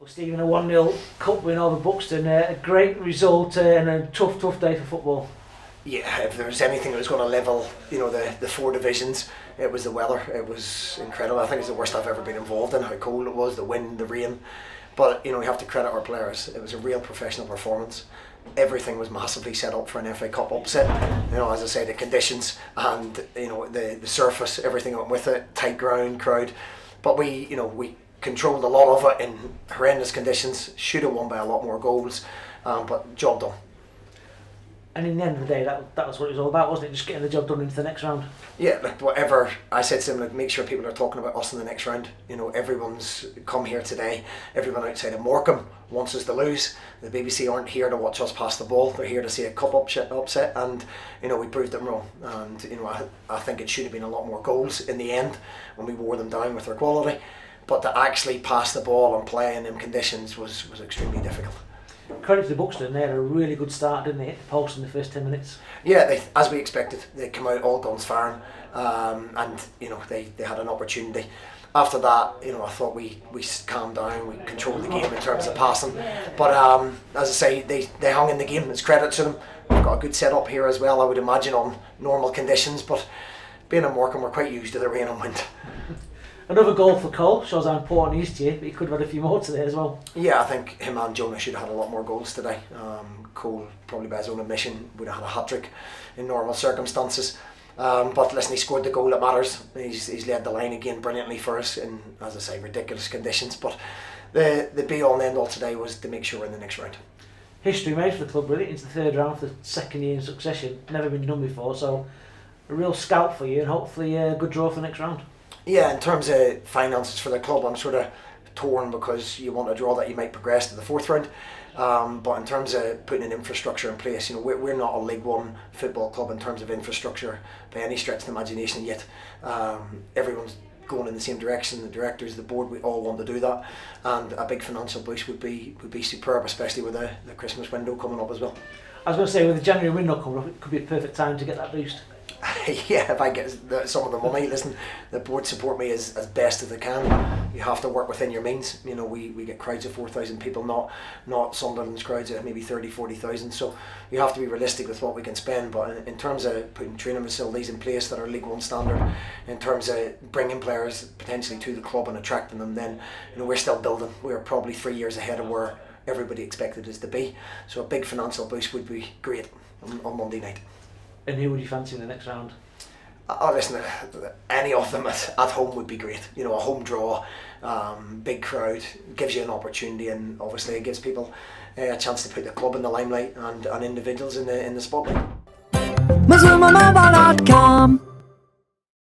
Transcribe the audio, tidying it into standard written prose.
Well, Stephen, a 1-0 cup win over Buxton, a great result and a tough day for football. Yeah, if there was anything that was going to level, the four divisions, it was the weather. It was incredible. I think it's the worst I've ever been involved in. How cold it was, the wind, the rain. But we have to credit our players. It was a real professional performance. Everything was massively set up for an FA Cup upset. As I say, the conditions and the surface, everything went with it. Tight ground, crowd, but we controlled a lot of it in horrendous conditions. Should have won by a lot more goals, but job done. And in the end of the day, that was what it was all about, wasn't it? Just getting the job done into the next round. Yeah, whatever I said to them, make sure people are talking about us in the next round. Everyone's come here today. Everyone outside of Morecambe wants us to lose. The BBC aren't here to watch us pass the ball. They're here to see a cup upset, and we proved them wrong. And I think it should have been a lot more goals in the end when we wore them down with their quality. But to actually pass the ball and play in them conditions was extremely difficult. Credit to Buxton, they had a really good start, didn't they? Hit the post in the first 10 minutes. Yeah, as we expected, they come out all guns firing, and they had an opportunity. After that, I thought we calmed down, we controlled the game in terms of passing. But as I say, they hung in the game. It's credit to them. We've got a good setup here as well, I would imagine, on normal conditions. But being in Morecambe, we're quite used to the rain and wind. Another goal for Cole, shows how important he is to you, but he could have had a few more today as well. Yeah, I think him and Jonah should have had a lot more goals today. Cole, probably by his own admission, would have had a hat-trick in normal circumstances. But listen, he scored the goal that matters. He's led the line again brilliantly for us in, as I say, ridiculous conditions. But the be-all and end-all today was to make sure we're in the next round. History made for the club, really. Into the third round for the second year in succession. Never been done before, so a real scalp for you and hopefully a good draw for the next round. Yeah, in terms of finances for the club, I'm sort of torn because you want a draw that you might progress to the fourth round. But in terms of putting an infrastructure in place, we're not a League One football club in terms of infrastructure by any stretch of the imagination yet. Everyone's going in the same direction. The directors, the board, we all want to do that, and a big financial boost would be superb, especially with the Christmas window coming up as well. I was going to say, with the January window coming up, it could be a perfect time to get that boost. Yeah, if I get some of the money, listen, the board support me as best as they can. You have to work within your means. We get crowds of 4,000 people, not Sunderland's crowds of maybe 30,000-40,000. So you have to be realistic with what we can spend. But in terms of putting training facilities in place that are League One standard, in terms of bringing players potentially to the club and attracting them, then we're still building. We're probably 3 years ahead of where everybody expected us to be. So a big financial boost would be great on Monday night. And who would you fancy in the next round? Listen, any of them at home would be great. A home draw, big crowd, gives you an opportunity, and obviously it gives people a chance to put the club in the limelight and individuals in the spotlight.